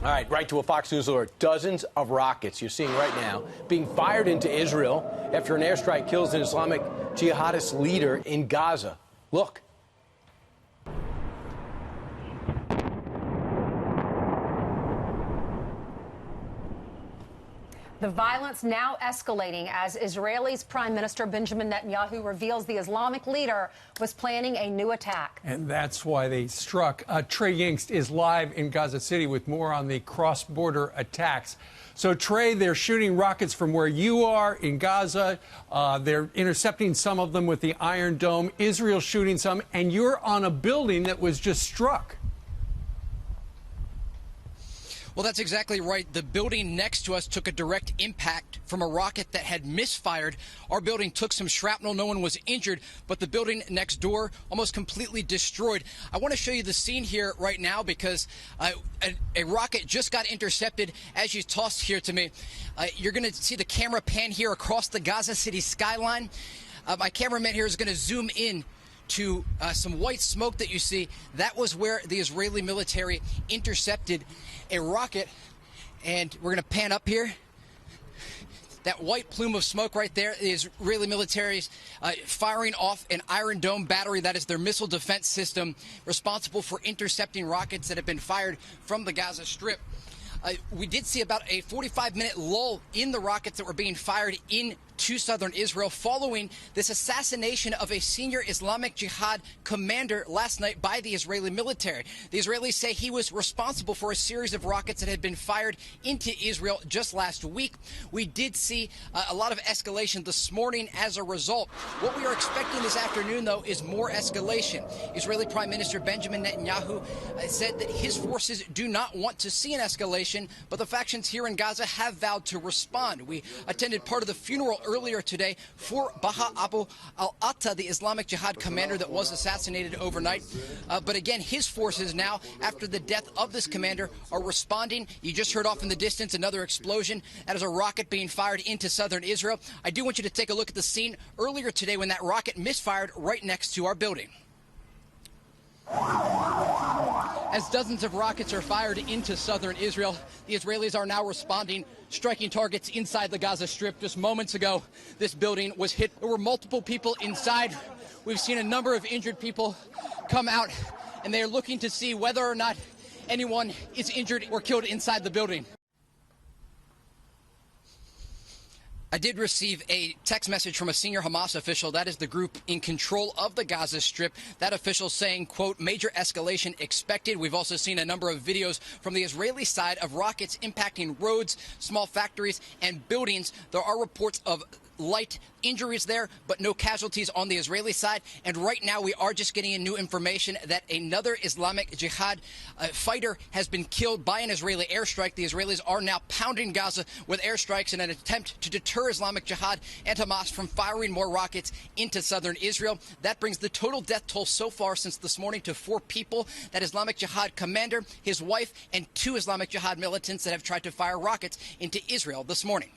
All right, right to a Fox News alert. Dozens of rockets you're seeing right now being fired into Israel after an airstrike kills an Islamic jihadist leader in Gaza. Look. The violence now escalating as Israel's Prime Minister Benjamin Netanyahu reveals the Islamic leader was planning a new attack. And that's why they struck. Trey Yingst is live in Gaza City with more on the cross-border attacks. So, Trey, they're shooting rockets from where you are in Gaza. They're intercepting some of them with the Iron Dome. Israel shooting some, and you're on a building that was just struck. Well, that's exactly right. The building next to us took a direct impact from a rocket that had misfired. Our building took some shrapnel. No one was injured, but the building next door almost completely destroyed. I want to show you the scene here right now because a rocket just got intercepted as you tossed here to me. You're going to see the camera pan here across the Gaza City skyline. My cameraman here is going to zoom in to some white smoke that you see. That was where the Israeli military intercepted a rocket, and we're going to pan up here. That white plume of smoke right there is Israeli military's firing off an Iron Dome battery. That is their missile defense system responsible for intercepting rockets that have been fired from the Gaza Strip. We did see about a 45-minute lull in the rockets that were being fired into southern Israel following this assassination of a senior Islamic Jihad commander last night by the Israeli military. The Israelis say he was responsible for a series of rockets that had been fired into Israel just last week. We did see a lot of escalation this morning as a result. What we are expecting this afternoon, though, is more escalation. Israeli Prime Minister Benjamin Netanyahu said that his forces do not want to see an escalation, but the factions here in Gaza have vowed to respond. We attended part of the funeral earlier today for Baha Abu al-Atta, the Islamic Jihad commander that was assassinated overnight. But again, his forces now, after the death of this commander, are responding. You just heard off in the distance another explosion. That is a rocket being fired into southern Israel. I do want you to take a look at the scene earlier today when that rocket misfired right next to our building. As dozens of rockets are fired into southern Israel, the Israelis are now responding, striking targets inside the Gaza Strip. Just moments ago, this building was hit. There were multiple people inside. We've seen a number of injured people come out, and they are looking to see whether or not anyone is injured or killed inside the building. I did receive a text message from a senior Hamas official. That is the group in control of the Gaza Strip. That official saying, quote, major escalation expected. We've also seen a number of videos from the Israeli side of rockets impacting roads, small factories, and buildings. There are reports of light injuries there, but no casualties on the Israeli side. And right now we are just getting new information that another Islamic Jihad fighter has been killed by an Israeli airstrike. The Israelis are now pounding Gaza with airstrikes in an attempt to deter Islamic Jihad and Hamas from firing more rockets into southern Israel. That brings the total death toll so far since this morning to 4 people. That Islamic Jihad commander, his wife, and 2 Islamic Jihad militants that have tried to fire rockets into Israel this morning.